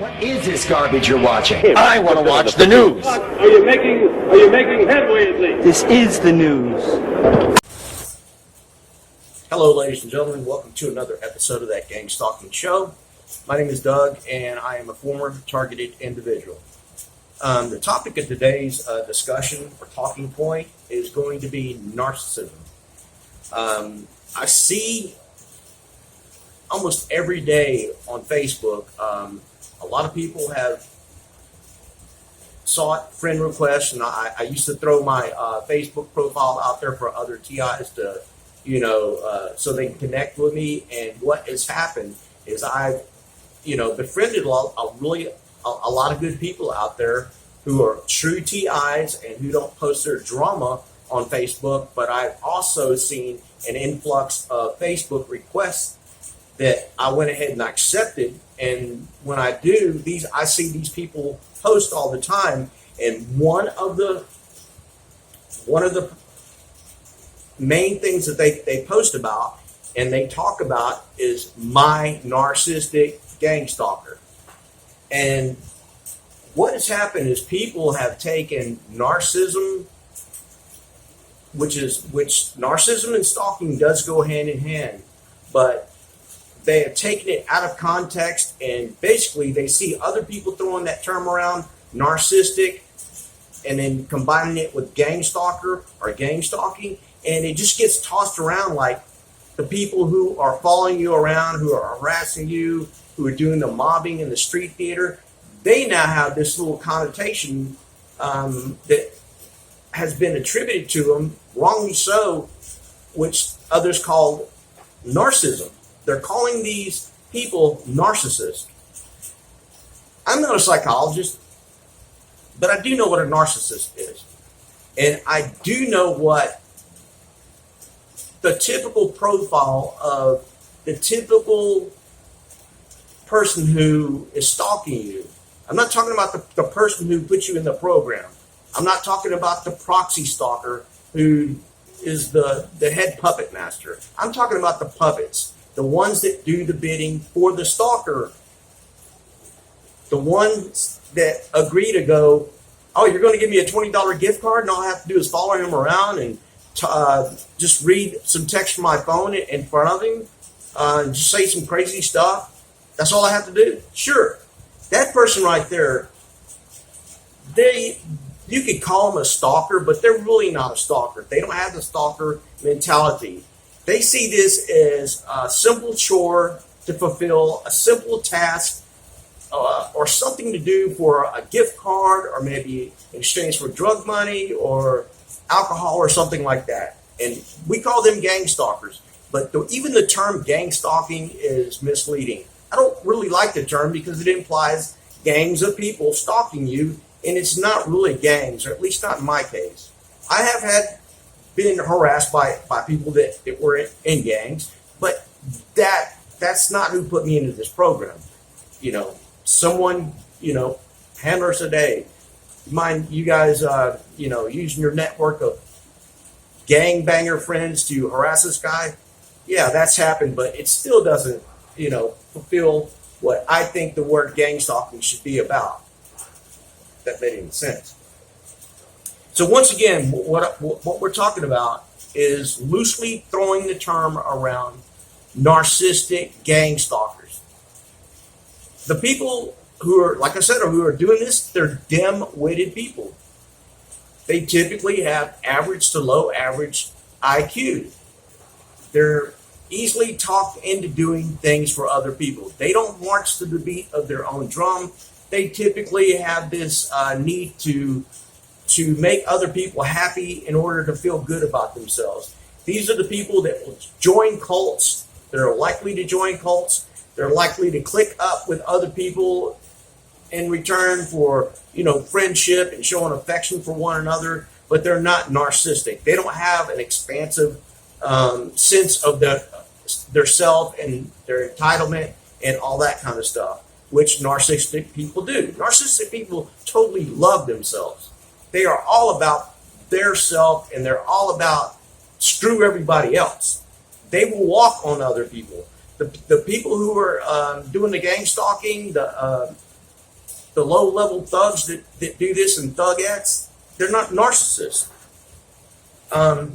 What is this garbage you're watching? I want to watch the news. Are you making headway at least? This is the news. Hello, ladies and gentlemen. Welcome to another episode of that gang stalking show. My name is Doug, and I am a former targeted individual. The topic of today's discussion or talking point is going to be narcissism. I see almost every day on Facebook, a lot of people have sought friend requests, and I used to throw my Facebook profile out there for other TIs to, so they can connect with me. And what has happened is I've, befriended a lot of good people out there who are true TIs and who don't post their drama on Facebook. But I've also seen an influx of Facebook requests that I went ahead and accepted. And when I do, I see these people post all the time. And one of the main things that they post about and they talk about is my narcissistic gang stalker. And what has happened is people have taken narcissism, which narcissism and stalking does go hand in hand, but they have taken it out of context, and basically they see other people throwing that term around, narcissistic, and then combining it with gang stalker or gang stalking, and it just gets tossed around like the people who are following you around, who are harassing you, who are doing the mobbing in the street theater. They now have this little connotation that has been attributed to them, wrongly so, which others call narcissism. They're calling these people narcissists. I'm not a psychologist, but I do know what a narcissist is. And I do know what the typical profile of the typical person who is stalking you. I'm not talking about the person who put you in the program. I'm not talking about the proxy stalker who is the head puppet master. I'm talking about the puppets. The ones that do the bidding for the stalker, the ones that agree to go, oh, you're going to give me a $20 gift card, and all I have to do is follow him around and just read some text from my phone in front of him, and just say some crazy stuff. That's all I have to do. Sure, that person right there, you could call them a stalker, but they're really not a stalker. They don't have the stalker mentality. They see this as a simple chore to fulfill, a simple task, or something to do for a gift card, or maybe in exchange for drug money or alcohol or something like that. And we call them gang stalkers. But even the term gang stalking is misleading. I don't really like the term because it implies gangs of people stalking you, and it's not really gangs, or at least not in my case. I have been harassed by people that were in gangs, but that's not who put me into this program. Someone, handlers today, mind you guys, using your network of gangbanger friends to harass this guy? Yeah, that's happened, but it still doesn't, fulfill what I think the word gang stalking should be about. If that made any sense. So once again, what we're talking about is loosely throwing the term around narcissistic gang stalkers. The people who are, like I said, who are doing this, they're dim-witted people. They typically have average to low average IQ. They're easily talked into doing things for other people. They don't march to the beat of their own drum. They typically have this need to make other people happy in order to feel good about themselves. These are the people that will join cults. They're likely to join cults. They're likely to click up with other people in return for, friendship and showing affection for one another, but they're not narcissistic. They don't have an expansive sense of their self and their entitlement and all that kind of stuff, which narcissistic people do. Narcissistic people totally love themselves. They are all about their self, and they're all about screw everybody else. They will walk on other people. The people who are doing the gang stalking, the low-level thugs that do this and thugettes, they're not narcissists. I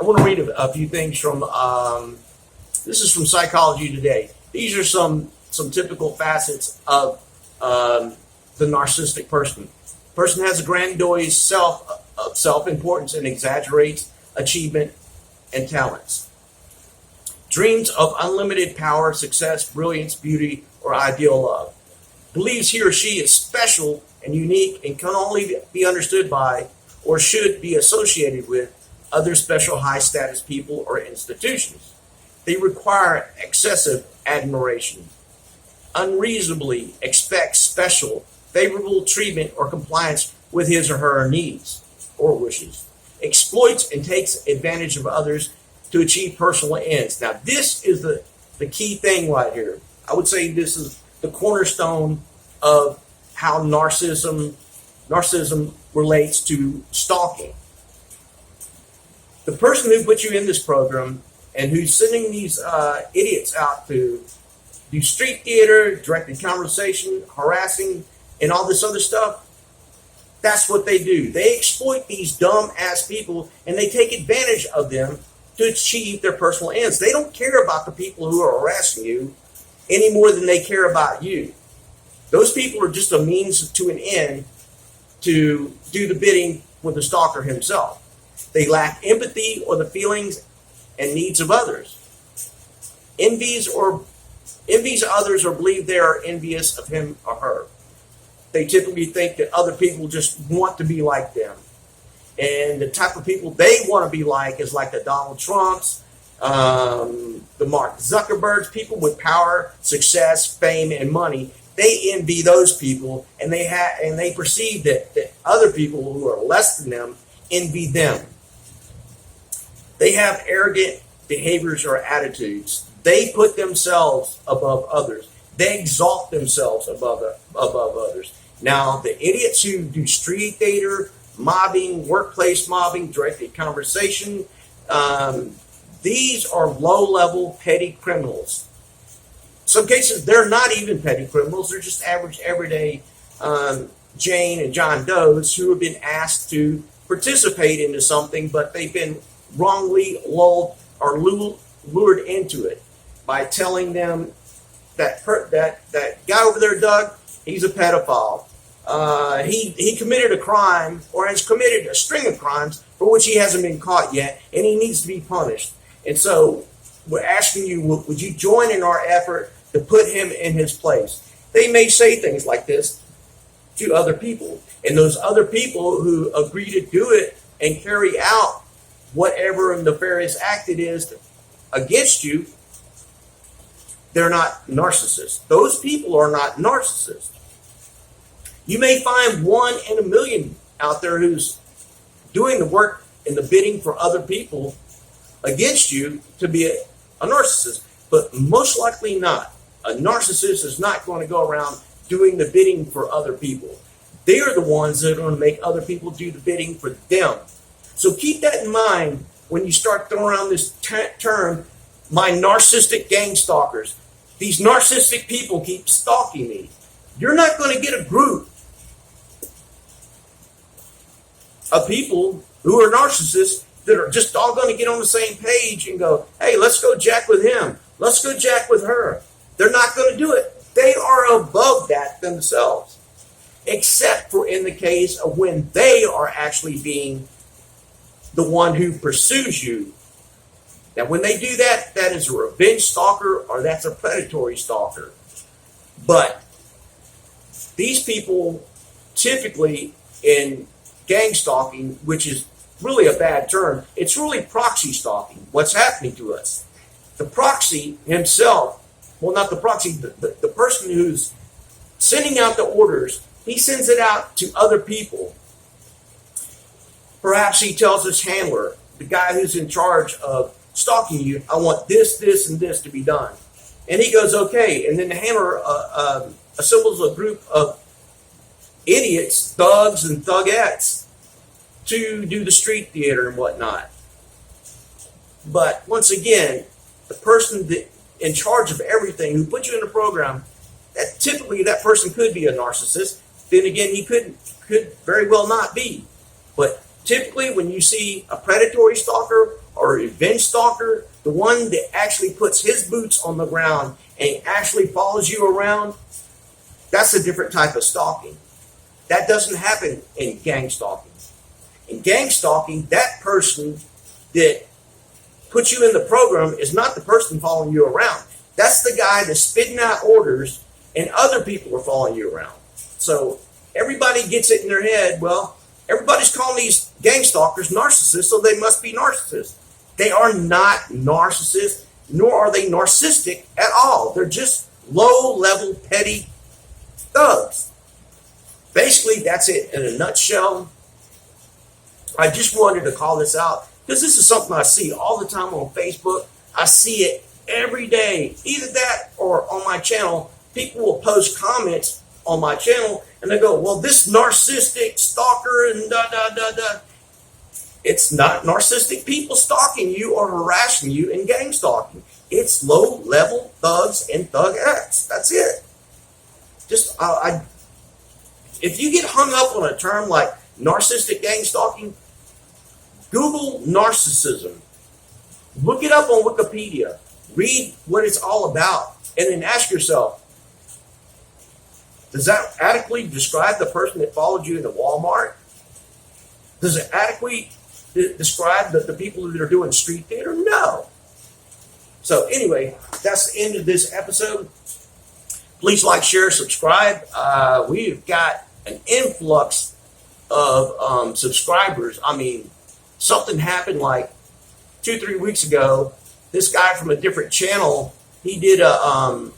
want to read a few things from, this is from Psychology Today. These are some typical facets of the narcissistic person. Person has a grandiose self-importance and exaggerates achievement and talents. Dreams of unlimited power, success, brilliance, beauty, or ideal love. Believes he or she is special and unique and can only be understood by or should be associated with other special high-status people or institutions. They require excessive admiration. Unreasonably expects special, favorable treatment or compliance with his or her needs or wishes. Exploits and takes advantage of others to achieve personal ends. Now, this is the key thing right here. I would say this is the cornerstone of how narcissism relates to stalking. The person who put you in this program and who's sending these idiots out to do street theater, directed conversation, harassing, and all this other stuff, that's what they do. They exploit these dumb-ass people and they take advantage of them to achieve their personal ends. They don't care about the people who are harassing you any more than they care about you. Those people are just a means to an end to do the bidding with the stalker himself. They lack empathy or the feelings and needs of others. Envies others or believe they are envious of him or her. They typically think that other people just want to be like them. And the type of people they want to be like is like the Donald Trumps, the Mark Zuckerbergs, people with power, success, fame, and money. They envy those people, and they perceive that other people who are less than them envy them. They have arrogant behaviors or attitudes. They put themselves above others. They exalt themselves above others. Now, the idiots who do street theater, mobbing, workplace mobbing, directed conversation, these are low-level petty criminals. In some cases, they're not even petty criminals. They're just average, everyday Jane and John Does who have been asked to participate into something, but they've been wrongly lulled or lured into it by telling them that guy over there, Doug, he's a pedophile. He committed a crime or has committed a string of crimes for which he hasn't been caught yet, and he needs to be punished. And so we're asking you, would you join in our effort to put him in his place? They may say things like this to other people, and those other people who agree to do it and carry out whatever nefarious act it is against you, they're not narcissists. Those people are not narcissists. You may find 1 in a million out there who's doing the work and the bidding for other people against you to be a narcissist, but most likely not. A narcissist is not going to go around doing the bidding for other people. They are the ones that are going to make other people do the bidding for them. So keep that in mind when you start throwing around this term, my narcissistic gang stalkers. These narcissistic people keep stalking me. You're not going to get a group of people who are narcissists that are just all going to get on the same page and go, hey, let's go jack with him. Let's go jack with her. They're not going to do it. They are above that themselves, except for in the case of when they are actually being the one who pursues you. Now, when they do that, that is a revenge stalker or that's a predatory stalker. But these people typically in gang stalking, which is really a bad term, it's really proxy stalking. What's happening to us? The proxy himself, well, not the proxy, the person who's sending out the orders, he sends it out to other people. Perhaps he tells his handler, the guy who's in charge of stalking you, I want this, this, and this to be done. And he goes, okay. And then the handler assembles a group of idiots, thugs, and thugettes to do the street theater and whatnot. But once again, the person that in charge of everything, who put you in a program, that typically that person could be a narcissist. Then again, he could very well not be. But typically when you see a predatory stalker or a revenge stalker, the one that actually puts his boots on the ground and actually follows you around, that's a different type of stalking. That doesn't happen in gang stalking. In gang stalking, that person that puts you in the program is not the person following you around. That's the guy that's spitting out orders and other people are following you around. So everybody gets it in their head, well, everybody's calling these gang stalkers narcissists, so they must be narcissists. They are not narcissists, nor are they narcissistic at all. They're just low-level, petty thugs. Basically, that's it in a nutshell. I just wanted to call this out because this is something I see all the time on Facebook. I see it every day. Either that or on my channel, people will post comments on my channel and they go, well, this narcissistic stalker and da-da-da-da. It's not narcissistic people stalking you or harassing you in gang stalking. It's low-level thugs and thug acts. That's it. Just, if you get hung up on a term like narcissistic gang stalking, Google narcissism. Look it up on Wikipedia. Read what it's all about. And then ask yourself, does that adequately describe the person that followed you into Walmart? Does it adequately describe the people that are doing street theater? No. So anyway, that's the end of this episode. Please like, share, subscribe. We've got an influx of subscribers. I mean, something happened like 2-3 weeks ago. This guy from a different channel, he did an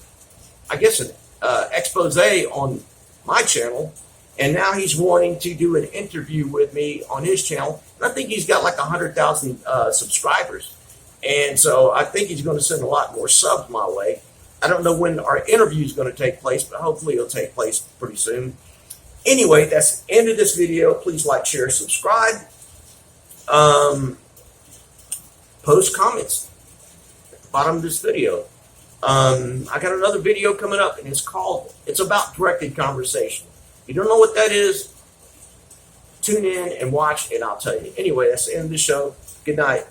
expose on my channel, and now he's wanting to do an interview with me on his channel. And I think he's got like 100,000 subscribers, and so I think he's going to send a lot more subs my way. I don't know when our interview is going to take place, but hopefully it'll take place pretty soon. Anyway, that's the end of this video. Please like, share, subscribe. Post comments at the bottom of this video. I got another video coming up, and it's about directed conversation. If you don't know what that is, tune in and watch, and I'll tell you. Anyway, that's the end of the show. Good night.